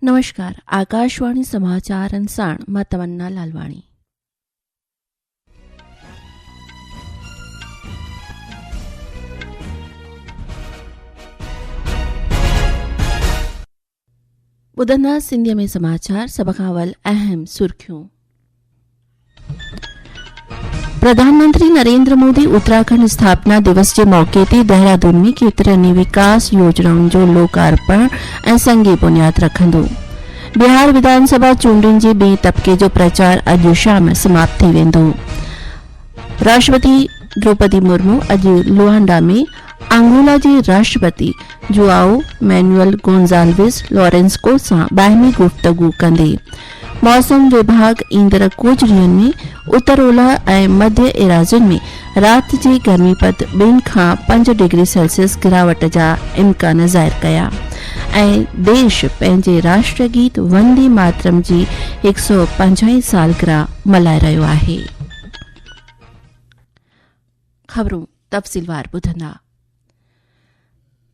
नमस्कार। आकाशवाणी समाचार अंसाण मां तमन्ना लालवाणी। ॿुधंदा सिंधीअ में समाचार। सभ खां अवल अहम सुर्खियूं। प्रधानमंत्री नरेंद्र मोदी उत्तराखंड स्थापना दिवस जे मौके ते देहरादून में केतिरनि विकास योजनाउनि जो लोकार्पण ऐं संगी बुनियाद रखंदो। बिहार विधानसभा चूंडुनि जे ॿिएं तबके जो प्रचार अॼु शाम समाप्त थी वेंदो। राष्ट्रपति द्रौपदी मुर्मू अॼु लुआंडा में अंगोला जे राष्ट्रपति जुआओ मैनुअल गोंजाल्विस लॉरेंस्को सां बाहिमी गुफ़्तगू कंदे। मौसम विभाग ईंदड़ कुझु ॾींहनि में उत्तर ओलह ऐं मध्य इलाइक़नि में राति जी गर्मीपद 2 खां 5 डिग्री सेल्सियस गिरावट जा इम्कान ज़ाहिर कया ऐं देश पंहिंजे राष्ट्र गीत वंदे मातरम जी 150 सालगिरह मल्हाए रहियो आहे। ख़बरूं तफ़सीलवार ॿुधंदा।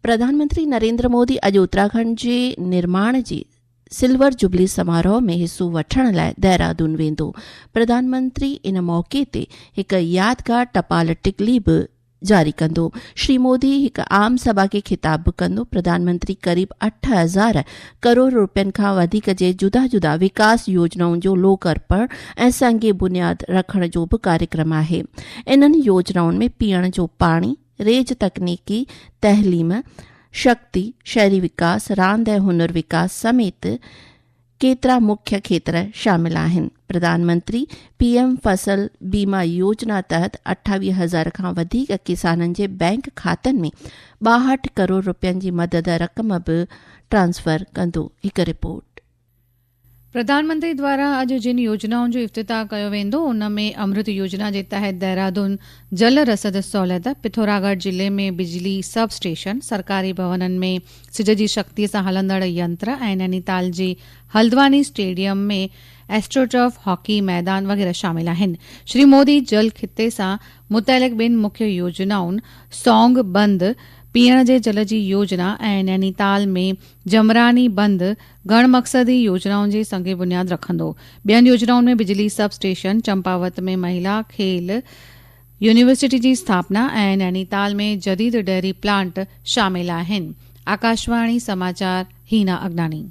प्रधानमंत्री नरेंद्र मोदी अॼु उत्तराखंड जे निर्माण जी सिल्वर जुबली समारोह में हिस्सो वठण लाइ देहरादून वेंदो। प्रधानमंत्री इन मौके ते हिकु यादगार टपाल टिकली बि जारी कंदो। श्री मोदी हिकु आम सभा खे ख़िताब बि कंदो। प्रधानमंत्री क़रीब 8,000 करोड़ रुपयनि खां वधीक जे जुदा जुदा विकास योजनाउनि जो लोकार्पण ऐं संगी बुनियाद रखण जो बि कार्यक्रम आहे। इन्हनि योजनाउनि में पीअण जो पाणी, रेज तकनीकी तहलीम, शक्ति, शहरी विकास, रांदि ऐं हुनर विकास समेत केतिरा मुख्य खेत्र शामिल आहिनि। प्रधानमंत्री पीएम फसल बीमा योजना तहत 28,000 खां वधीक किसाननि जे बैंक खातनि में 62 करोड़ रुपयनि जी मदद रक़म बि ट्रांसफर कंदो। हिकु रिपोर्ट। प्रधानमंत्री द्वारा अॼु जिन योजनाउनि जो इफ़्तिताह कयो वेंदो उन में अमृत योजना जे तहत देहरादून जल रसद सहूलियत, पिथौरागढ़ जिले में बिजली सब स्टेशन, सरकारी भवननि में सिज जी शक्तिअ सां हलंदड़ यंत्र ऐं नैनीताल जे हल्द्वानी स्टेडियम में एस्ट्रोटर्फ हॉकी मैदान वग़ैरह शामिल आहिनि। श्री मोदी जल खिते सां मुतअल्लिक़ ॿिनि मुख्य योजनाउनि सौंग बंद पीअण जे जल जी योजना ऐं नैनीताल में जमरानी बंद गण मक़सदी योजनाउनि जी संगे बुनियाद रखंदो। ॿियनि योजनाउनि में बिजली सब स्टेशन, चंपावत में महिला खेल यूनिवर्सिटी जी स्थापना ऐं नैनीताल में जदीद डेयरी प्लांट शामिल आहिनि। आकाशवाणी समाचार हीना अगनानी।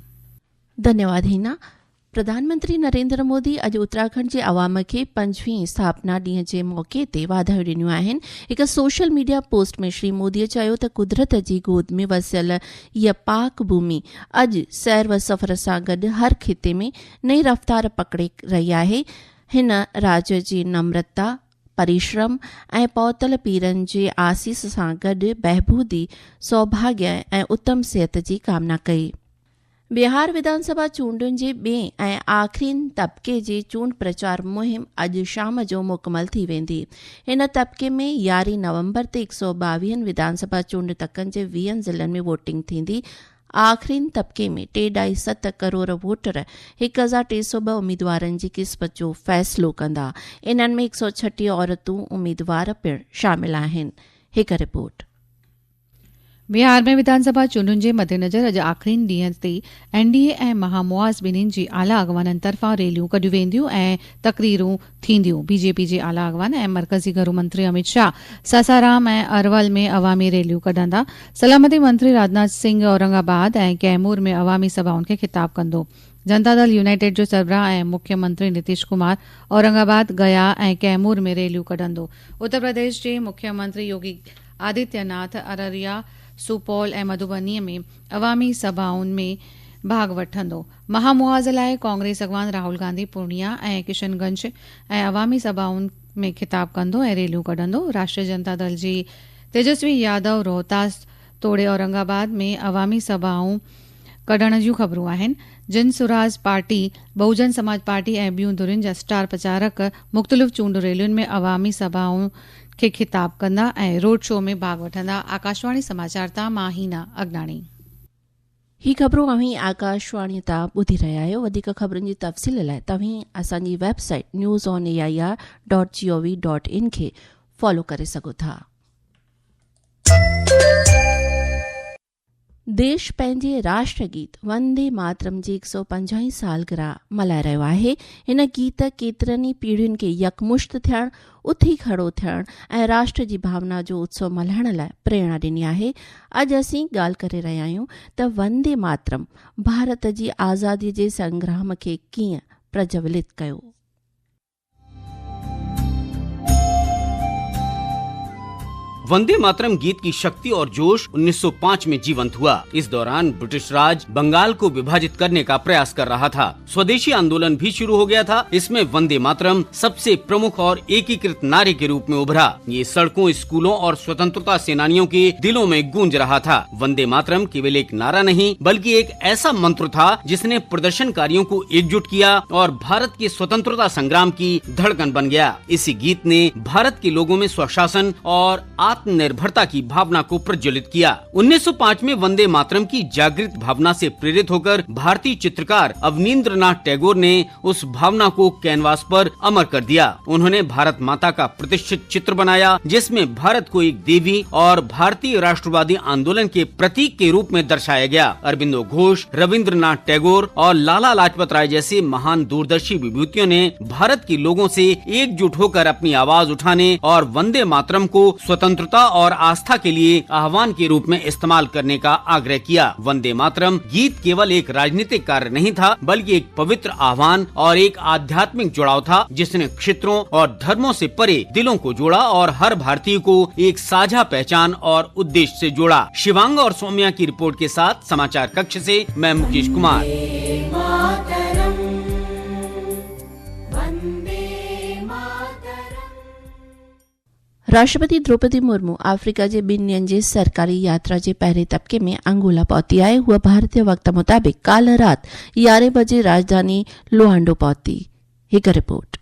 धन्यवाद हीना। प्रधानमंत्री नरेंद्र मोदी अॼु उत्तराखंड जे अवाम खे 5वीं स्थापना ॾींहं जे मौके ते वाधायूं ॾिनियूं आहिनि। हिकु सोशल मीडिया पोस्ट में श्री मोदीअ चयो त कुदरत जी गोद में वसियल इहा पाक भूमि अॼु सैर व सफ़र सां गॾु हर खिते में नई रफ़्तार पकड़े रही आहे। हिन राज्य जी नम्रता, परिश्रम ऐं पौतल पीरनि जे आसीस सां गॾु बहबूदी, सौभाग्य ऐं उत्तम सिहत जी कामना कई। बिहार विधानसभा चूंडुनि जे ॿिएं ऐं आख़िरी तबके जी चूंड प्रचार मुहिम अॼु शाम जो मुकमल थी वेंदी। हिन तबके में 11 नवंबर ते 122 विधानसभा चूंड तकनि जे 20 ज़िलनि में वोटिंग थींदी। आख़िरी तबके में 3.7 करोड़ वोटर 1,302 उम्मीदवारनि जी क़िस्मत जो फ़ैसिलो कंदा। इन्हनि में 136 औरतूं उम्मीदवार पिणु शामिल आहिनि। हिकु रिपोर्ट। बिहार में विधानसभा चूंडुनि जे मद्देनज़र अॼु आख़िरी ॾींहं ते एनडीए ऐं महामुआज़ ॿिन्हिनि जी आला अॻवाननि तरफ़ां रैलियूं कढियूं वेंदियूं ऐं तक़रीरूं थींदियूं। बीजेपी जे आला अॻवान ऐं मरकज़ी गृह मंत्री अमित शाह सासाराम ऐं अरवल में अवामी रैलियूं कढंदा। सलामती मंत्री राजनाथ सिंह औरंगाबाद ऐं कैमूर में अवामी सभाउनि खे ख़िताब कंदो। जनता दल यूनाइटेड जो सरबराह ऐं मुख्यमंत्री नीतीश कुमार औरंगाबाद, गया ऐं कैमूर में रैलियूं कढंदो। उत्तर प्रदेश जे मुख्यमंत्री योगी आदित्यनाथ अररिया, सुपौल ऐं मधुबनी में अवामी सभाउनि में भाग वठंदो। महामुआज़ लाइ कांग्रेस अॻवान राहुल गांधी पूर्णिया ऐं किशनगंज ऐं अवामी सभाउनि में ख़िताब कंदो ऐं रैलियूं कढंदो। राष्ट्रीय जनता दल जी तेजस्वी यादव रोहतास तोड़े औरंगाबाद में अवामी सभाऊं कढण जूं ख़बरूं आहिनि। जिन सुराज पार्टी, बहुजन समाज पार्टी ऐं ॿियूं धुरियुनि जा स्टार प्रचारक मुख़्तलिफ़ चूंड रैलियुनि में अवामी सभाउं खे ख़िताब कंदा ऐं रोड शो में भाग वठंदा। आकाशवाणी समाचार तां मां हीना अगनाणी। ही ख़बरूं अव्हीं आकाशवाणी तां ॿुधी रहिया आहियो। वधीक ख़बरुनि जी तफ़सील लाइ तव्हीं असांजी वेबसाइट newsonair.gov.in खे फॉलो करे सघो था। देश पंहिंजे राष्ट्रगीत वंदे मातरम जी 150 सालगिरह मल्हाए रहियो आहे। हिन गीत केतिरनि ई पीढ़ियुनि खे यकमुश्त थियण, उथी खड़ो थियण ऐं राष्ट्र जी भावना जो उत्सव मल्हाइण लाइ प्रेरणा ॾिनी आहे। अॼु असीं ॻाल्हि करे रहिया आहियूं त वंदे मातरम भारत जी आज़ादीअ जे संग्राम खे कीअं प्रज्वलित कयो। वंदे मातरम गीत की शक्ति और जोश 1905 में जीवंत हुआ। इस दौरान ब्रिटिश राज बंगाल को विभाजित करने का प्रयास कर रहा था। स्वदेशी आंदोलन भी शुरू हो गया था। इसमें वंदे मातरम सबसे प्रमुख और एकीकृत नारे के रूप में उभरा। ये सड़कों, स्कूलों और स्वतंत्रता सेनानियों के दिलों में गूंज रहा था। वंदे मातरम केवल एक नारा नहीं बल्कि एक ऐसा मंत्र था जिसने प्रदर्शनकारियों को एकजुट किया और भारत के स्वतंत्रता संग्राम की धड़कन बन गया। इसी गीत ने भारत के लोगों में स्वशासन और आत्मनिर्भरता की भावना को प्रज्वलित किया। 1905 में वंदे मातरम की जागृत भावना से प्रेरित होकर भारतीय चित्रकार अवनींद्रनाथ टैगोर ने उस भावना को कैनवास पर अमर कर दिया। उन्होंने भारत माता का प्रतिष्ठित चित्र बनाया जिसमें भारत को एक देवी और भारतीय राष्ट्रवादी आंदोलन के प्रतीक के रूप में दर्शाया गया। अरबिंदो घोष, रविंद्रनाथ टैगोर और लाला लाजपत राय जैसे महान दूरदर्शी विभूतियों ने भारत के लोगों से एकजुट होकर अपनी आवाज उठाने और वंदे मातरम को स्वतंत्रता और आस्था के लिए आह्वान के रूप में इस्तेमाल करने का आग्रह किया। वंदे मातरम गीत केवल एक राजनीतिक कार्य नहीं था बल्कि एक पवित्र आह्वान और एक आध्यात्मिक जुड़ाव था जिसने क्षेत्रों और धर्मों से परे दिलों को जोड़ा और हर भारतीय को एक साझा पहचान और उद्देश्य से जोड़ा। शिवांग और सौम्या की रिपोर्ट के साथ समाचार कक्ष से मैं मुकेश कुमार। राष्ट्रपति द्रौपदी मुर्मू अफ्रीका जे 2 ॾींहनि जे सरकारी यात्रा जे पहिरें तबके में अंगोला पहुती आहे। हूअ भारतीय वक़्त मुताबिक़ काल्ह राति 11 बजे राजधानी लुआंडो पहुती। हिकु रिपोर्ट।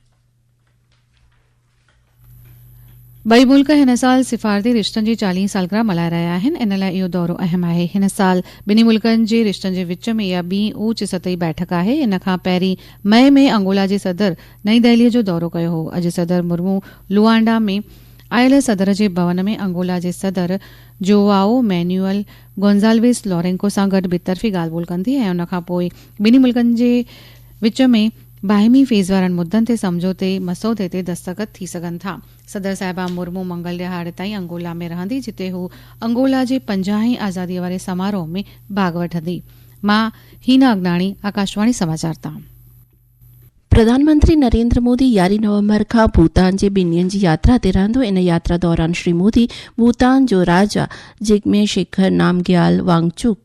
ॿई मुल्क हिन साल सिफ़ारती रिश्तनि जी 40 सालगिरह मल्हाए रहिया आहिनि। इन लाइ इहो दौरो अहम आहे। हिन साल ॿिन्ही मुल्कनि जे रिश्तनि जे विच में इहा ॿी ऊच सतही बैठक आहे। इन खां पहिरीं मई में अंगोला जे सदर नई दिल्लीअ जो दौरो कयो हो। अॼु सदर मुर्मू लुआंडा में आयल सदर जे भवन में अंगोला जे सदर जोआओ मैनुअल गोंजाल्विस लोरेंको सां गॾु बितरफ़ी ॻाल्हि ॿोल कंदी ऐं उन खां पोइ ॿिन्ही मुल्कनि जे विच में बाहिमी फेज़ वारनि मुद्दनि ते समझौते मसौदे ते दस्तख़त थी सघनि था। सदर साहिबा मुर्मू मंगल ॾियाड़ ताईं अंगोला में रहंदी जिते हू अंगोला जे 50 आज़ादीअ वारे समारोह में भाग वठंदी। मां हीना अगनाणी, आकाशवाणी समाचार तां। प्रधानमंत्री नरेंद्र मोदी 11 नवंबर खां भूटान जे 2 ॾींहनि जी यात्रा ते रहंदो। इन यात्रा दौरान श्री मोदी भूटान जो राजा जिग्मे शेखर नामग्याल वांगचुक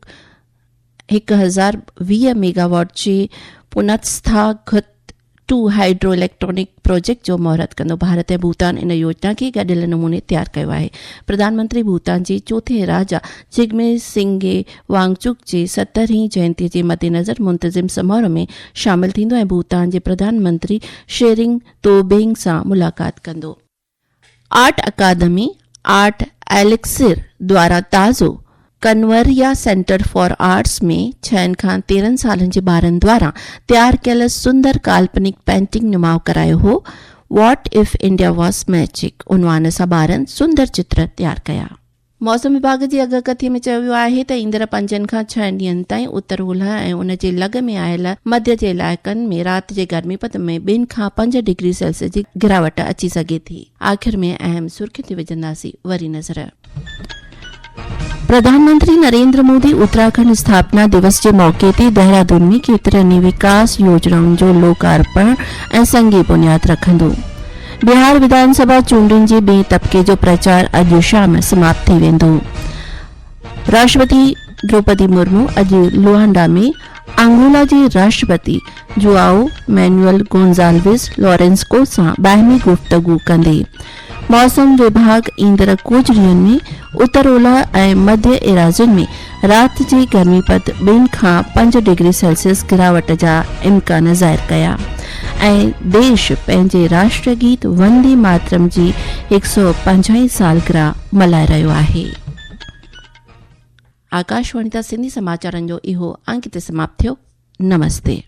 1020 मेगावाट जे पुनर्स्थापित 2 हाइड्रो इलेक्ट्रॉनिक प्रोजेक्ट जो महूरत कंदो। भारत ऐं भूटान इन योजना खे गॾियल नमूने तैयार कयो आहे। प्रधानमंत्री भूटान जे चौथे राजा जिग्मे सिंघे वांगचुक जे 70हीं जयंतीअ जे मद्देनज़र मुंतज़िम समारोह में शामिल थींदो ऐं भूटान जे प्रधानमंत्री शेरिंग तोबेंग सां मुलाक़ात कंदो। आर्ट अकादमी आर्ट एलिक्सिर द्वारा ताज़ो कनवरिया सेंटर फॉर आर्ट्स में 6 खां 13 सालनि जे ॿारनि द्वारा तैयार कयल सुंदर काल्पनिक पेंटिंग नुमाव करायो हो। What if India was magic उनवान सां ॿारनि सुंदर चित्र तैयार कया। मौसम विभाग जी अॻकथीअ में चयो वियो आहे त ईंदड़ 5 खां 6 ॾींहनि ताईं उत्तर ओलह ऐं उन जे लॻ में आयल मध्य जे इलाइक़नि में राति जे गर्मीपद में 2 खां 5 डिग्री सेल्सियस जी गिरावट अची सघे थी। आख़िर में अहम सुर्ख़ियूं ते विझंदासीं वरी नज़र। प्रधानमंत्री नरेंद्र मोदी उत्तराखंड स्थापना दिवस जे मौके ते देहरादून में केतिरनि विकास योजनाउनि जो लोकार्पण ऐं संगी बुनियाद रखंदो। बिहार विधानसभा चूंडुनि जे 2 तबके जो प्रचार अॼु शाम समाप्त थी वेंदो। राष्ट्रपति द्रौपदी मुर्मू अॼु लुआंडा में अंगोला जे राष्ट्रपति जोआओ मैनुअल गोंजाल्विस लोरेंको सां बाहिमी गुफ़्तगू कंदे। मौसम विभाग ईंदड़ कुछ ॾींहनि में उत्तर ओलह ऐं मध्य इराज़ुनि में राति जी गर्मीपद 2 खां 5 डिग्री सेल्सियस गिरावट जा इम्कान ज़ाहिर कया ऐं देश पंहिंजे राष्ट्रगीत वंदे मातरम जी 150 सालगिरह मल्हाए रहियो आहे। आकाशवाणी तां सिंधी समाचारनि जो इहो अंक ते समाप्त थियो। नमस्ते।